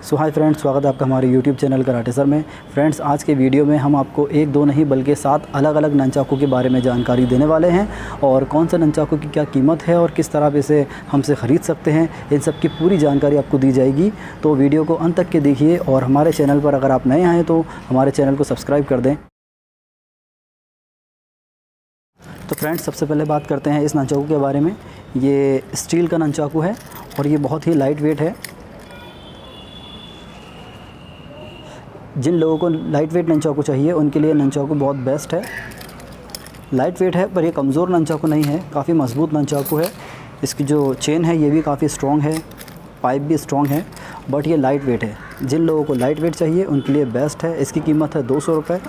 सो hi friends, स्वागत है आपका हमारे यूट्यूब चैनल कराटे सर में। फ्रेंड्स, आज के वीडियो में हम आपको एक दो नहीं बल्कि 7 अलग अलग नंचाकू के बारे में जानकारी देने वाले हैं और कौन सा नंचाकू की क्या कीमत है और किस तरह इसे हमसे ख़रीद सकते हैं, इन सब की पूरी जानकारी आपको दी जाएगी। तो वीडियो को अंत तक के देखिए और हमारे चैनल पर अगर आप नए आएँ तो हमारे चैनल को सब्सक्राइब कर दें। तो फ्रेंड्स, सबसे पहले बात करते हैं इस नंचाकू के बारे में। ये स्टील का नंचाकू है और ये बहुत ही लाइट वेट है। जिन लोगों को लाइट वेट नंचाकू चाहिए उनके लिए नंचाकू बहुत बेस्ट है। लाइट वेट है पर ये कमज़ोर नंचाकू नहीं है, काफ़ी मज़बूत नंचाकू है। इसकी जो चेन है ये भी काफ़ी स्ट्रॉन्ग है, पाइप भी स्ट्रॉन्ग है, बट ये लाइट वेट है। जिन लोगों को लाइट वेट चाहिए उनके लिए बेस्ट है। इसकी कीमत है 200 रुपये।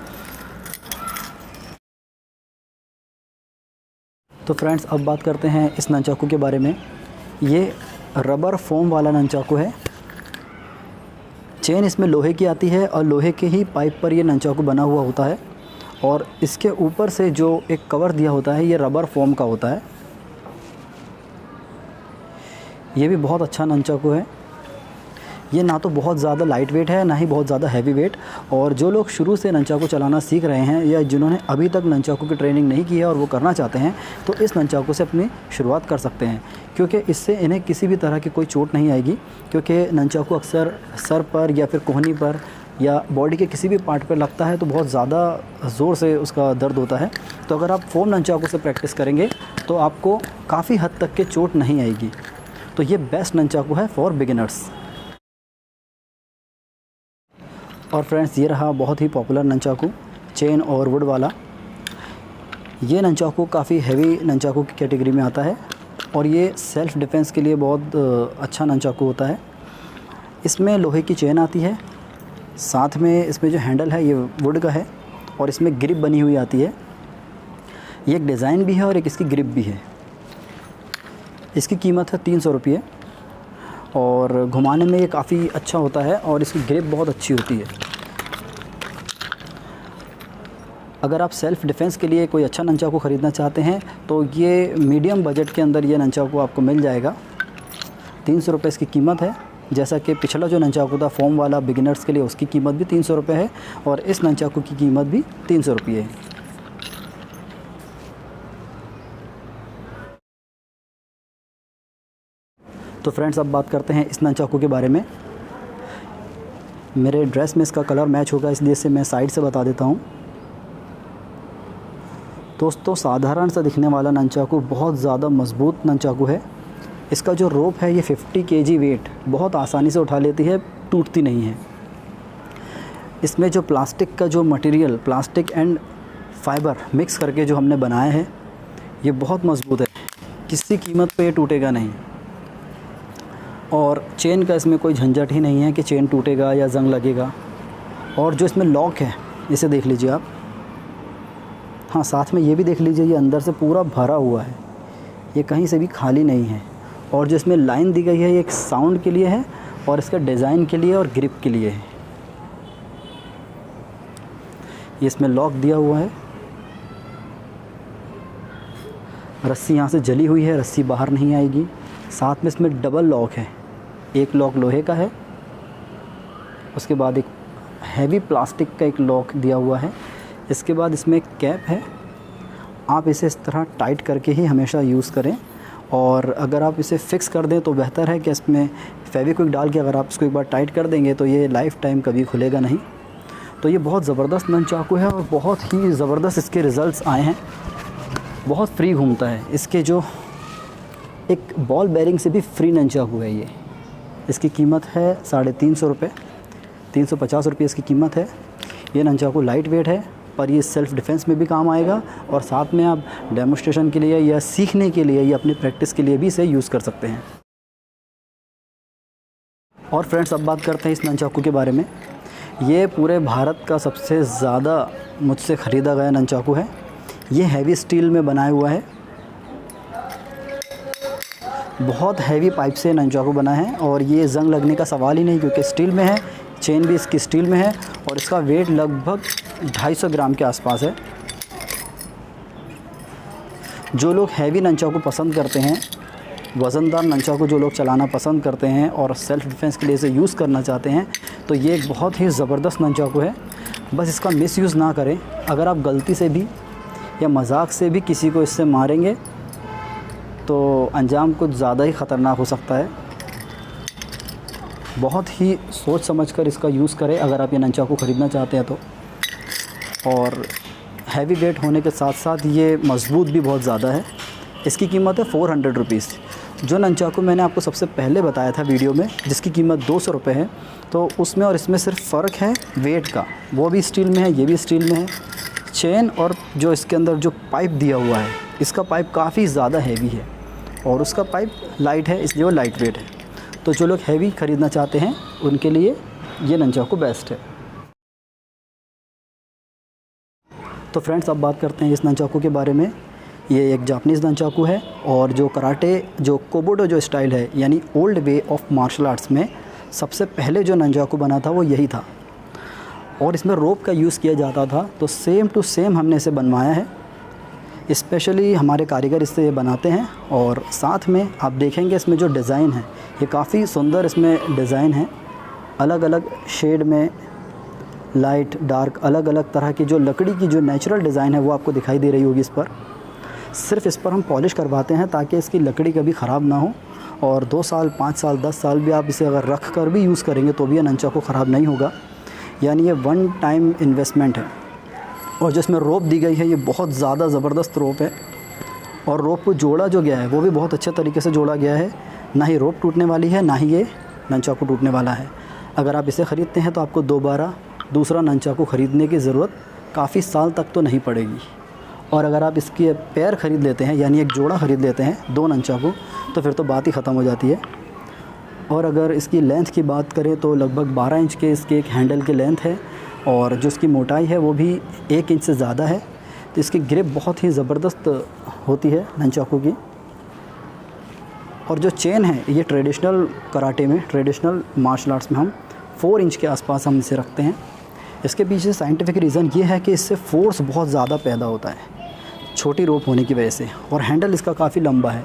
तो फ्रेंड्स, अब बात करते हैं इस नंचाकू के बारे में। ये रबर फोम वाला नंचाकू है। चेन इसमें लोहे की आती है और लोहे के ही पाइप पर ये नंचाकू बना हुआ होता है और इसके ऊपर से जो एक कवर दिया होता है ये रबर फोम का होता है। ये भी बहुत अच्छा नंचाकू है। ये ना तो बहुत ज़्यादा लाइट वेट है ना ही बहुत ज़्यादा हैवी वेट। और जो लोग शुरू से नंचाकू चलाना सीख रहे हैं या जिन्होंने अभी तक नंचाकू की ट्रेनिंग नहीं की है और वो करना चाहते हैं तो इस नंचाकू से अपनी शुरुआत कर सकते हैं, क्योंकि इससे इन्हें किसी भी तरह की कोई चोट नहीं आएगी। क्योंकि नंचाकू अक्सर सर पर या फिर कोहनी पर या बॉडी के किसी भी पार्ट पर लगता है तो बहुत ज़्यादा ज़ोर से उसका दर्द होता है। तो अगर आप फोम नंचाकू से प्रैक्टिस करेंगे तो आपको काफ़ी हद तक के चोट नहीं आएगी। तो ये बेस्ट नंचाकू है फॉर बिगिनर्स। और फ्रेंड्स, ये रहा बहुत ही पॉपुलर नंचाकू, चेन और वुड वाला। ये नंचाकू काफ़ी हैवी नंचाकू की कैटेगरी में आता है और ये सेल्फ़ डिफेंस के लिए बहुत अच्छा नंचाकू होता है। इसमें लोहे की चेन आती है, साथ में इसमें जो हैंडल है ये वुड का है और इसमें ग्रिप बनी हुई आती है। ये एक डिज़ाइन भी है और एक इसकी ग्रिप भी है। इसकी कीमत है 300 रुपये और घुमाने में ये काफ़ी अच्छा होता है और इसकी ग्रिप बहुत अच्छी होती है। अगर आप सेल्फ़ डिफ़ेंस के लिए कोई अच्छा नंचाकू ख़रीदना चाहते हैं तो ये मीडियम बजट के अंदर ये नंचाकू आपको मिल जाएगा। 300 रुपये इसकी कीमत है। जैसा कि पिछला जो नंचाकू था फोम वाला बिगिनर्स के लिए, उसकी कीमत भी 300 रुपये है और इस नंचाकू की कीमत भी 300 रुपये है। तो फ्रेंड्स, अब बात करते हैं इस नंचाकू के बारे में। मेरे ड्रेस में इसका कलर मैच होगा इसलिए इसे मैं साइड से बता देता हूँ। दोस्तों, साधारण सा दिखने वाला नंचाकू बहुत ज़्यादा मज़बूत नंचाकू है। इसका जो रोप है ये 50 kg वेट बहुत आसानी से उठा लेती है, टूटती नहीं है। इसमें जो प्लास्टिक का जो material, plastic and fibre mix करके जो हमने बनाया है ये बहुत मज़बूत है, किसी कीमत पे ये टूटेगा नहीं। और चेन का इसमें कोई झंझट ही नहीं है कि चेन टूटेगा या ज़ंग लगेगा। और जो इसमें लॉक है इसे देख लीजिए आप। हाँ, साथ में ये भी देख लीजिए, ये अंदर से पूरा भरा हुआ है, ये कहीं से भी खाली नहीं है। और जो इसमें लाइन दी गई है ये एक साउंड के लिए है और इसका डिज़ाइन के लिए और ग्रिप के लिए है। ये इसमें लॉक दिया हुआ है। रस्सी यहाँ से जली हुई है, रस्सी बाहर नहीं आएगी। साथ में इसमें डबल लॉक है, एक लॉक लोहे का है, उसके बाद एक हैवी प्लास्टिक का एक लॉक दिया हुआ है। इसके बाद इसमें एक कैप है। आप इसे इस तरह टाइट करके ही हमेशा यूज़ करें और अगर आप इसे फ़िक्स कर दें तो बेहतर है कि इसमें फेविक्विक डाल के अगर आप इसको एक बार टाइट कर देंगे तो ये लाइफ़ टाइम कभी खुलेगा नहीं। तो ये बहुत ज़बरदस्त नंचाकू है और बहुत ही ज़बरदस्त इसके रिज़ल्ट्स आए हैं। बहुत फ्री घूमता है। इसके जो एक बॉल बेरिंग से भी फ्री नंचाकू है ये। इसकी कीमत है 350 रुपये, 350 रुपये इसकी कीमत है। ये नंचाकू लाइट वेट है पर ये सेल्फ़ डिफेंस में भी काम आएगा और साथ में आप डेमोस्ट्रेशन के लिए या सीखने के लिए या अपनी प्रैक्टिस के लिए भी इसे यूज़ कर सकते हैं। और फ्रेंड्स, अब बात करते हैं इस नंचाकू के बारे में। ये पूरे भारत का सबसे ज़्यादा मुझसे ख़रीदा गया नंचाकू है। ये हैवी स्टील में बनाया हुआ है, बहुत हैवी पाइप से नंचाकू बना है और ये ज़ंग लगने का सवाल ही नहीं, क्योंकि स्टील में है, चेन भी इसकी स्टील में है और इसका वेट लगभग 250 ग्राम के आसपास है। जो लोग हैवी नंचाकू पसंद करते हैं वज़नदार नंचाकू जो लोग चलाना पसंद करते हैं और सेल्फ़ डिफेंस के लिए इसे यूज़ करना चाहते हैं तो ये एक बहुत ही ज़बरदस्त नंचाकू है। बस इसका मिसयूज़ ना करें। अगर आप गलती से भी या मजाक से भी किसी को इससे मारेंगे तो अंजाम कुछ ज़्यादा ही ख़तरनाक हो सकता है। बहुत ही सोच समझकर इसका यूज़ करें अगर आप ये नंचाकू ख़रीदना चाहते हैं तो। और हैवी वेट होने के साथ साथ ये मज़बूत भी बहुत ज़्यादा है। इसकी कीमत है 400 रुपीज़। जो नंचाकू मैंने आपको सबसे पहले बताया था वीडियो में जिसकी कीमत 200 रुपये है, तो उसमें और इसमें सिर्फ फ़र्क है वेट का। वो भी स्टील में है, ये भी स्टील में है। चेन और जो इसके अंदर जो पाइप दिया हुआ है, इसका पाइप काफ़ी ज़्यादा हैवी है और उसका पाइप लाइट है, इसलिए वो लाइट वेट है। तो जो लोग हैवी ख़रीदना चाहते हैं उनके लिए ये नंचाकू बेस्ट है। तो फ्रेंड्स, अब बात करते हैं इस नंचाकू के बारे में। ये एक जापानीज़ नंचाकू है और जो कराटे जो कोबुडो जो स्टाइल है यानी old way of martial arts में सबसे पहले जो नंचाकू बना था वो यही था और इसमें रोप का यूज़ किया जाता था। तो सेम टू सेम हमने इसे बनवाया है। स्पेशली हमारे कारीगर इससे ये बनाते हैं और साथ में आप देखेंगे इसमें जो डिज़ाइन है ये काफ़ी सुंदर इसमें डिज़ाइन है। अलग अलग शेड में लाइट डार्क अलग अलग तरह की जो लकड़ी की जो नेचुरल डिज़ाइन है वो आपको दिखाई दे रही होगी। इस पर सिर्फ इस पर हम पॉलिश करवाते हैं ताकि इसकी लकड़ी कभी ख़राब ना हो और 2 साल 5 साल 10 साल भी आप इसे अगर रख कर भी यूज़ करेंगे तो भी ये नंचाकू ख़राब नहीं होगा। यानी ये वन टाइम इन्वेस्टमेंट है। और जिसमें रोप दी गई है ये बहुत ज़्यादा ज़बरदस्त रोप है और रोप को जोड़ा जो गया है वो भी बहुत अच्छे तरीके से जोड़ा गया है। ना ही रोप टूटने वाली है ना ही ये नंचाकू टूटने वाला है। अगर आप इसे ख़रीदते हैं तो आपको दोबारा दूसरा नंचाकू ख़रीदने की ज़रूरत काफ़ी साल तक तो नहीं पड़ेगी। और अगर आप इसके पेयर ख़रीद लेते हैं यानी एक जोड़ा ख़रीद लेते हैं 2 नंचाकू तो फिर तो बात ही ख़त्म हो जाती है। और अगर इसकी लेंथ की बात करें तो लगभग 12 इंच के इसके एक हैंडल की लेंथ है और जो इसकी मोटाई है वो भी 1 इंच से ज़्यादा है। तो इसकी ग्रिप बहुत ही ज़बरदस्त होती है नंचाकू की। और जो चेन है ये ट्रेडिशनल कराटे में ट्रेडिशनल मार्शल आर्ट्स में हम 4 इंच के आसपास हम इसे रखते हैं। इसके पीछे साइंटिफिक रीज़न ये है कि इससे फ़ोर्स बहुत ज़्यादा पैदा होता है छोटी रोप होने की वजह से और हैंडल इसका काफ़ी लंबा है।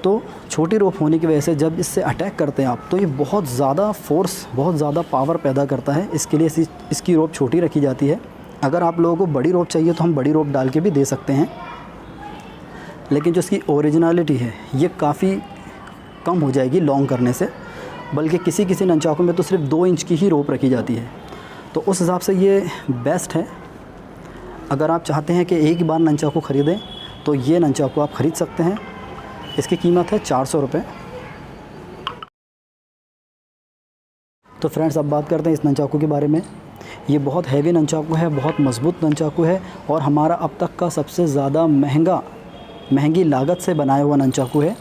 तो छोटी रोप होने की वजह से जब इससे अटैक करते हैं आप तो ये बहुत ज़्यादा फ़ोर्स बहुत ज़्यादा पावर पैदा करता है। इसके लिए इसकी रोप छोटी रखी जाती है। अगर आप लोगों को बड़ी रोप चाहिए तो हम बड़ी रोप डाल के भी दे सकते हैं, लेकिन जो इसकी ओरिजिनलिटी है ये काफ़ी कम हो जाएगी लॉन्ग करने से। बल्कि किसी किसी नंचाकू में तो सिर्फ 2 इंच की ही रोप रखी जाती है। तो उस हिसाब से ये बेस्ट है। अगर आप चाहते हैं कि एक ही बार नंचाकू ख़रीदें तो ये नंचाकू आप ख़रीद सकते हैं। इसकी कीमत है 400 रुपये। तो फ्रेंड्स, अब बात करते हैं इस नंचाकू के बारे में। ये बहुत हैवी नंचाकू है, बहुत मज़बूत नंचाकू है और हमारा अब तक का सबसे ज़्यादा महंगी लागत से बनाया हुआ नंचाकू है।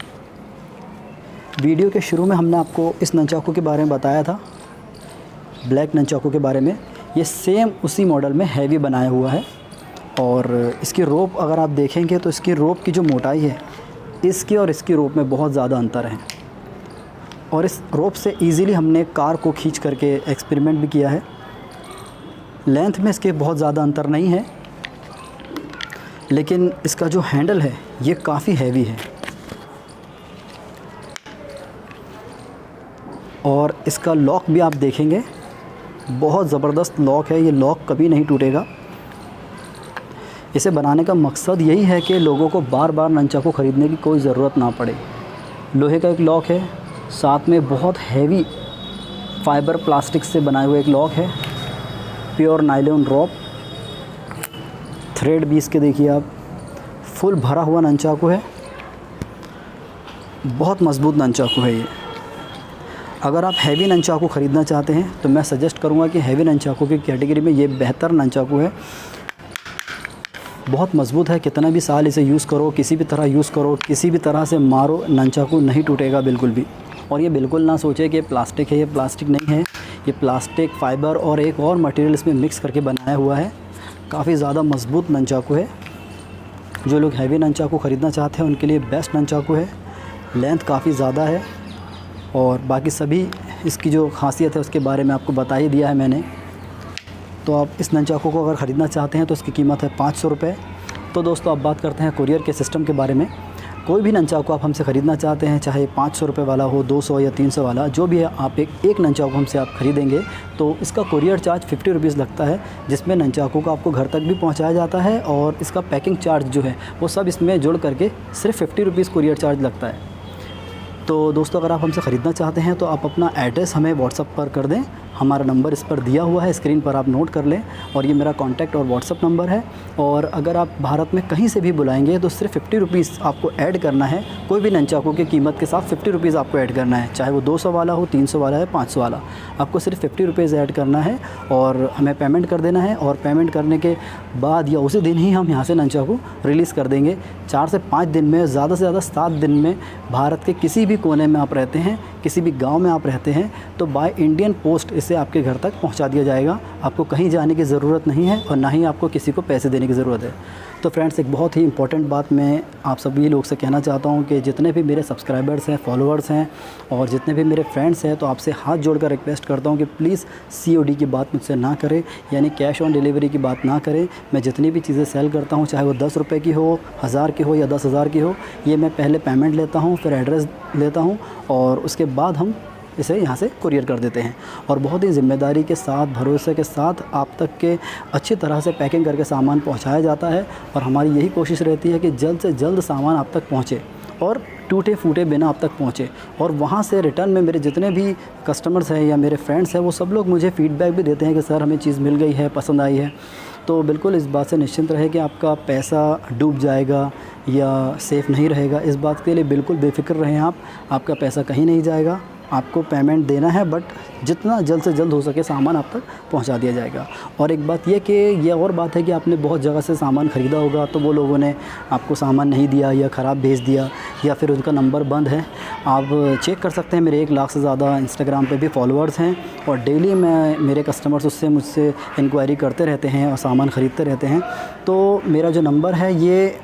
वीडियो के शुरू में हमने आपको इस नंचाकू के बारे में बताया था, ब्लैक नंचाकू के बारे में। ये सेम उसी मॉडल में हैवी बनाया हुआ है और इसकी रोप अगर आप देखेंगे तो इसकी रोप की जो मोटाई है इसकी और इसकी रोप में बहुत ज़्यादा अंतर है। और इस रोप से इजीली हमने कार को खींच करके एक्सपेरिमेंट भी किया है। लेंथ में इसके बहुत ज़्यादा अंतर नहीं है, लेकिन इसका जो हैंडल है ये काफ़ी हैवी है और इसका लॉक भी आप देखेंगे बहुत ज़बरदस्त लॉक है। ये लॉक कभी नहीं टूटेगा। इसे बनाने का मकसद यही है कि लोगों को बार बार नंचाकू ख़रीदने की कोई ज़रूरत ना पड़े। लोहे का एक लॉक है, साथ में बहुत हैवी फाइबर प्लास्टिक से बनाए हुए एक लॉक है, प्योर नायलॉन रॉप, थ्रेड भी इसके देखिए आप, फुल भरा हुआ नंचाकू है। बहुत मज़बूत नंचाकू है ये। अगर आप हैवी नंचाकू ख़रीदना चाहते हैं तो मैं सजेस्ट करूंगा कि हैवी नंचाकू की कैटेगरी में ये बेहतर नंचाकू है। बहुत मज़बूत है, कितना भी साल इसे यूज़ करो, किसी भी तरह यूज़ करो, किसी भी तरह से मारो, नंचाकू नहीं टूटेगा बिल्कुल भी। और ये बिल्कुल ना सोचे कि प्लास्टिक है, ये प्लास्टिक नहीं है। ये प्लास्टिक, फाइबर और एक और मटेरियल इसमें मिक्स करके बनाया हुआ है। काफ़ी ज़्यादा मज़बूत नंचाकू है। जो लोग हैवी नंचाकू ख़रीदना चाहते हैं उनके लिए बेस्ट नंचाकू है। लेंथ काफ़ी ज़्यादा है और बाकी सभी इसकी जो खासियत है उसके बारे में आपको बता ही दिया है मैंने। तो आप इस नंचाकू को अगर ख़रीदना चाहते हैं तो इसकी कीमत है 500 रुपये। तो दोस्तों, अब बात करते हैं कुरियर के सिस्टम के बारे में। कोई भी ननचाकू आप हमसे ख़रीदना चाहते हैं, चाहे 500 रुपये वाला हो, 200 या 300 वाला, जो भी है, आप एक ननचाकू हमसे आप ख़रीदेंगे तो इसका कोरियर चार्ज 50 रुपीज़ लगता है, जिसमें ननचाकू को आपको घर तक भी पहुंचाया जाता है और इसका पैकिंग चार्ज जो है वो सब इसमें जुड़ करके सिर्फ 50 रुपीज़ कोरियर चार्ज लगता है। तो दोस्तों, अगर आप हमसे ख़रीदना चाहते हैं तो आप अपना एड्रेस हमें व्हाट्सअप पर कर दें। हमारा नंबर इस पर दिया हुआ है, स्क्रीन पर आप नोट कर लें, और ये मेरा कॉन्टैक्ट और व्हाट्सअप नंबर है। और अगर आप भारत में कहीं से भी बुलाएंगे तो सिर्फ 50 रुपीज़ आपको ऐड करना है। कोई भी ननचाकू की कीमत के साथ 50 रुपीज़ आपको ऐड करना है, चाहे वो 200 वाला हो, 300 वाला है, 500 वाला, आपको सिर्फ 50 रुपीज़ ऐड करना है और हमें पेमेंट कर देना है। और पेमेंट करने के बाद या उसी दिन ही हम यहाँ से ननचाकू रिलीज़ कर देंगे। 4 से 5 दिन में, ज़्यादा से ज़्यादा 7 दिन में भारत के किसी भी कोने में आप रहते हैं, किसी भी गांव में आप रहते हैं, तो बाय इंडियन पोस्ट इसे आपके घर तक पहुंचा दिया जाएगा। आपको कहीं जाने की ज़रूरत नहीं है और ना ही आपको किसी को पैसे देने की ज़रूरत है। तो फ्रेंड्स, एक बहुत ही इंपॉर्टेंट बात मैं आप सभी लोग से कहना चाहता हूं कि जितने भी मेरे सब्सक्राइबर्स हैं, फॉलोअर्स हैं और जितने भी मेरे फ्रेंड्स हैं, तो आपसे हाथ जोड़कर रिक्वेस्ट करता हूं कि प्लीज़ COD की बात मुझसे ना करें, यानी कैश ऑन डिलीवरी की बात ना करें। मैं जितनी भी चीज़ें सेल करता हूं, चाहे वो 10 रुपये की हो, 1000 की हो या 10,000 की हो, ये मैं पहले पेमेंट लेता हूँ, फिर एड्रेस लेता हूँ और उसके बाद हम इसे यहाँ से कुरियर कर देते हैं। और बहुत ही ज़िम्मेदारी के साथ, भरोसे के साथ आप तक के अच्छी तरह से पैकिंग करके सामान पहुँचाया जाता है। और हमारी यही कोशिश रहती है कि जल्द से जल्द सामान आप तक पहुँचे और टूटे फूटे बिना आप तक पहुँचे। और वहाँ से रिटर्न में मेरे जितने भी कस्टमर्स हैं या मेरे फ्रेंड्स हैं, वो सब लोग मुझे फ़ीडबैक भी देते हैं कि सर, हमें चीज़ मिल गई है, पसंद आई है। तो बिल्कुल इस बात से निश्चिंत रहे कि आपका पैसा डूब जाएगा या सेफ़ नहीं रहेगा, इस बात के लिए बिल्कुल बेफ़िक्र रहें आप। आपका पैसा कहीं नहीं जाएगा, आपको पेमेंट देना है, बट जितना जल्द से जल्द हो सके सामान आप तक पहुंचा दिया जाएगा। और एक बात ये और बात है कि आपने बहुत जगह से सामान ख़रीदा होगा, तो वो लोगों ने आपको सामान नहीं दिया या ख़राब भेज दिया या फिर उनका नंबर बंद है। आप चेक कर सकते हैं, मेरे 1 लाख से ज़्यादा इंस्टाग्राम पे भी फॉलोअर्स हैं और डेली मेरे कस्टमर्स उससे मुझसे इंक्वायरी करते रहते हैं और सामान ख़रीदते रहते हैं। तो मेरा जो नंबर है ये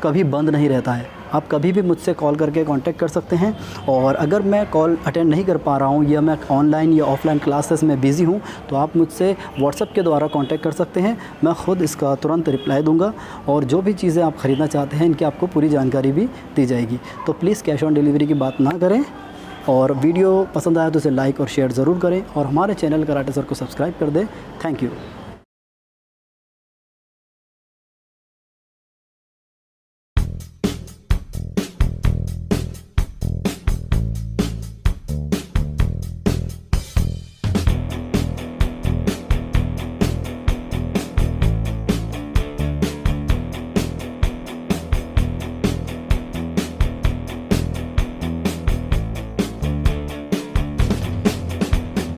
कभी बंद नहीं रहता है, आप कभी भी मुझसे कॉल करके कांटेक्ट कर सकते हैं। और अगर मैं कॉल अटेंड नहीं कर पा रहा हूँ या मैं ऑनलाइन या ऑफ़लाइन क्लासेस में बिज़ी हूँ, तो आप मुझसे व्हाट्सएप के द्वारा कांटेक्ट कर सकते हैं। मैं ख़ुद इसका तुरंत रिप्लाई दूंगा और जो भी चीज़ें आप ख़रीदना चाहते हैं इनकी आपको पूरी जानकारी भी दी जाएगी। तो प्लीज़ कैश ऑन डिलीवरी की बात ना करें, और वीडियो पसंद आया तो इसे लाइक और शेयर ज़रूर करें और हमारे चैनल कराटे सर को सब्सक्राइब कर दें। Thank you.